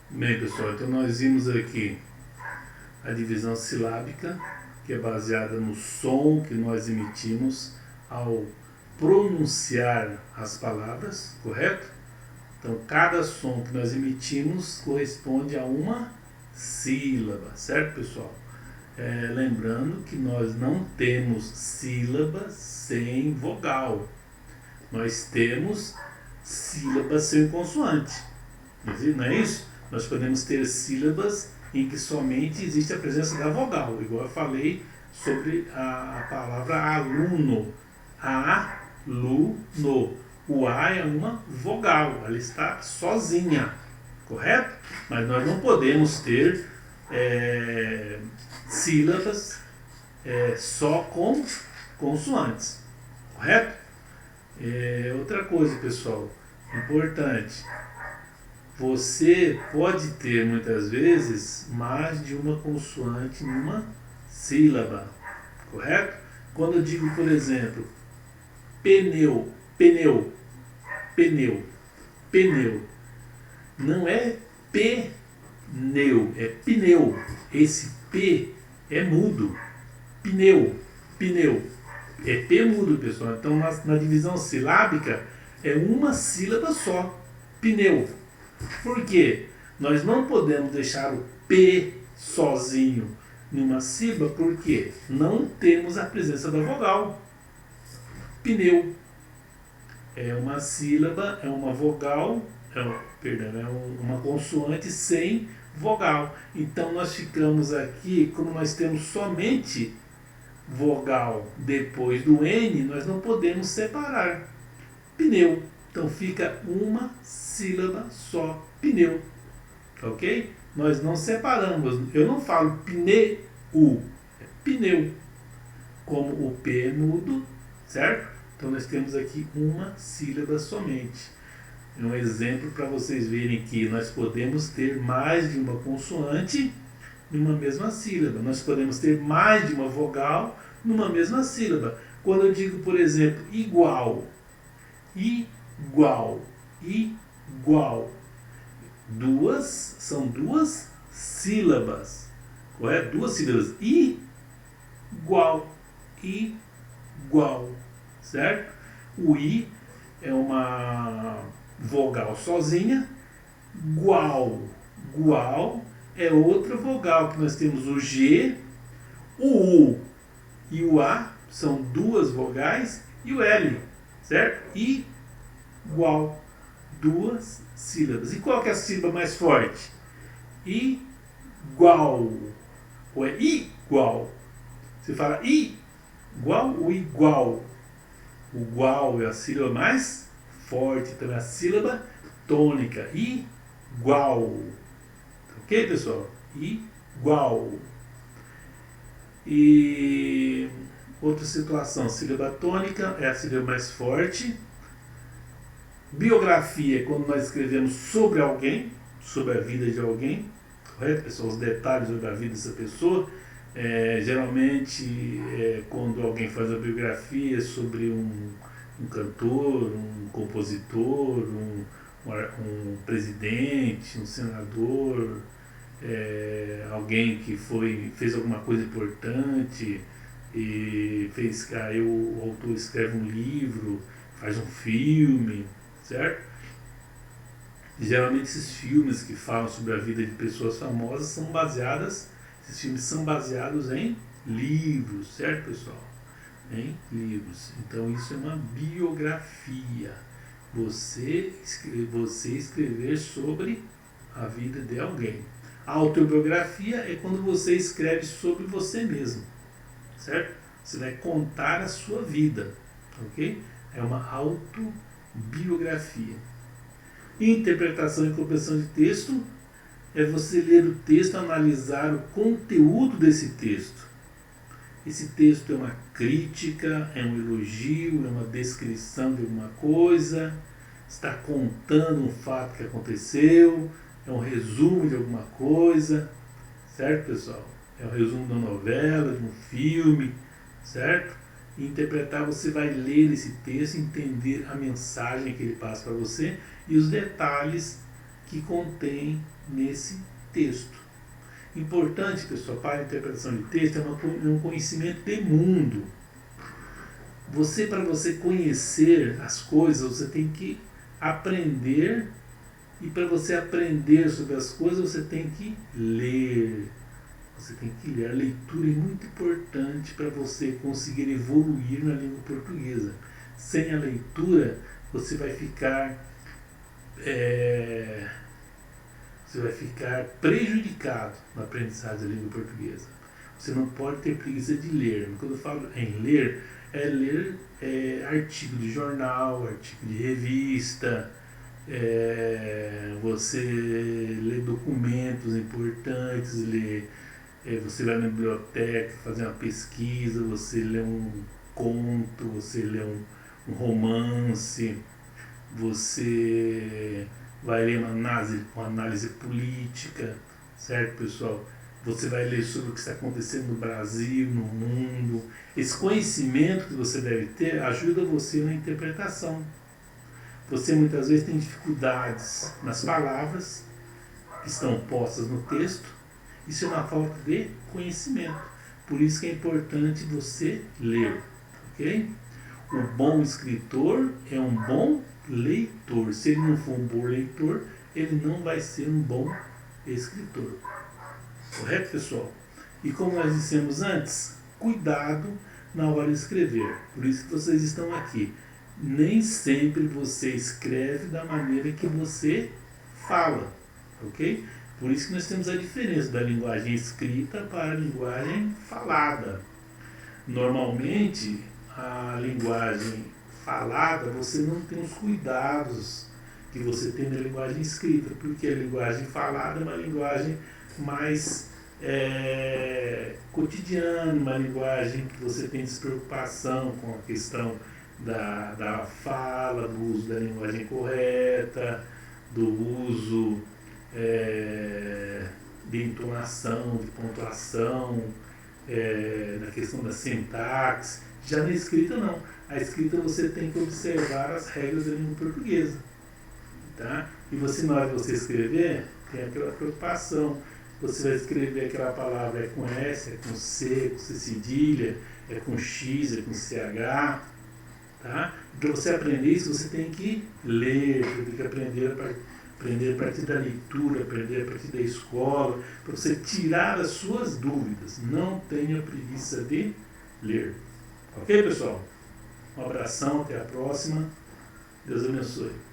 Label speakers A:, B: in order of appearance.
A: Bem, pessoal, então nós vimos aqui a divisão silábica, que é baseada no som que nós emitimos ao pronunciar as palavras, correto? Então, cada som que nós emitimos corresponde a uma sílaba, certo, pessoal? Lembrando que nós não temos sílabas sem vogal. Nós temos sílabas sem consoante. Não é isso? Nós podemos ter sílabas em que somente existe a presença da vogal, igual eu falei sobre a palavra aluno. Aluno. O A é uma vogal, ela está sozinha, correto? Mas nós não podemos ter sílabas só com consoantes, correto? Outra coisa, pessoal, importante. Você pode ter muitas vezes mais de uma consoante numa sílaba, correto? Quando eu digo, por exemplo, pneu, pneu, pneu, pneu, não é pneu, é pneu. Esse P é mudo. Pneu, pneu. É P mudo, pessoal. Então, na divisão silábica, é uma sílaba só. Pneu. Por quê? Nós não podemos deixar o P sozinho numa sílaba porque não temos a presença da vogal. Pneu. É uma sílaba, é uma vogal, uma consoante sem vogal. Então nós ficamos aqui, como nós temos somente vogal depois do N, nós não podemos separar. Pneu. Então fica uma sílaba só, pneu. Ok? Nós não separamos. Eu não falo pneu, é pneu. Como o P é mudo, certo? Então nós temos aqui uma sílaba somente. É um exemplo para vocês verem que nós podemos ter mais de uma consoante numa mesma sílaba. Nós podemos ter mais de uma vogal numa mesma sílaba. Quando eu digo, por exemplo, igual, igual, igual, são duas sílabas, correto? Duas sílabas. Igual, igual, certo? O I é uma vogal sozinha. Gual, gual é outra vogal, que nós temos o G, o U e o A são duas vogais, e o L, certo? Igual, duas sílabas. E qual que é a sílaba mais forte? Igual, ou é igual? Você fala igual ou igual? O igual é a sílaba mais forte, então é a sílaba tônica. Igual. Ok, pessoal? Igual. E outra situação, sílaba tônica é a sílaba mais forte. Biografia é quando nós escrevemos sobre alguém, sobre a vida de alguém, correto, pessoal? Os detalhes sobre a vida dessa pessoa. Geralmente, quando alguém faz uma biografia sobre um cantor, um compositor, um presidente, um senador, alguém que fez alguma coisa importante, e aí o autor escreve um livro, faz um filme, certo? E geralmente esses filmes que falam sobre a vida de pessoas famosas esses filmes são baseados em livros, certo, pessoal? Em livros. Então isso é uma biografia. Você escrever sobre a vida de alguém. A autobiografia é quando você escreve sobre você mesmo, certo? Você vai contar a sua vida, ok? É uma autobiografia. Interpretação e compreensão de texto é você ler o texto, analisar o conteúdo desse texto. Esse texto é uma crítica, é um elogio, é uma descrição de alguma coisa, está contando um fato que aconteceu, é um resumo de alguma coisa, certo, pessoal? É um resumo de uma novela, de um filme, certo? E interpretar, você vai ler esse texto, entender a mensagem que ele passa para você e os detalhes que contém nesse texto. Importante, pessoal, para a interpretação de texto é um conhecimento de mundo. Para você conhecer as coisas, você tem que aprender, e para você aprender sobre as coisas, você tem que ler. Você tem que ler. A leitura é muito importante para você conseguir evoluir na língua portuguesa. Sem a leitura, você vai ficar prejudicado na aprendizagem da língua portuguesa. Você não pode ter preguiça de ler. Quando eu falo em ler, é ler artigo de jornal, artigo de revista, você lê documentos importantes, você vai na biblioteca fazer uma pesquisa, você lê um conto, você lê um romance, você vai ler uma análise política, certo, pessoal? Você vai ler sobre o que está acontecendo no Brasil, no mundo. Esse conhecimento que você deve ter ajuda você na interpretação. Você muitas vezes tem dificuldades nas palavras que estão postas no texto. Isso é uma falta de conhecimento. Por isso que é importante você ler, ok? O bom escritor é um bom leitor. Se ele não for um bom leitor, ele não vai ser um bom escritor. Correto, pessoal? E como nós dissemos antes, cuidado na hora de escrever. Por isso que vocês estão aqui. Nem sempre você escreve da maneira que você fala, ok? Por isso que nós temos a diferença da linguagem escrita para a linguagem falada. Normalmente, a linguagem falada, você não tem os cuidados que você tem na linguagem escrita, porque a linguagem falada é uma linguagem mais cotidiana, uma linguagem que você tem despreocupação com a questão da fala, do uso da linguagem correta, do uso de entonação, de pontuação, na questão da sintaxe. Já na escrita não. A escrita você tem que observar as regras da língua portuguesa. Tá? E você, na hora de você escrever, tem aquela preocupação. Você vai escrever aquela palavra é com S, é com C cedilha, é com X, é com CH. Tá? Para você aprender isso, você tem que ler, você tem que aprender a partir da leitura, aprender a partir da escola, para você tirar as suas dúvidas. Não tenha preguiça de ler. Ok, pessoal? Um abração, até a próxima. Deus abençoe.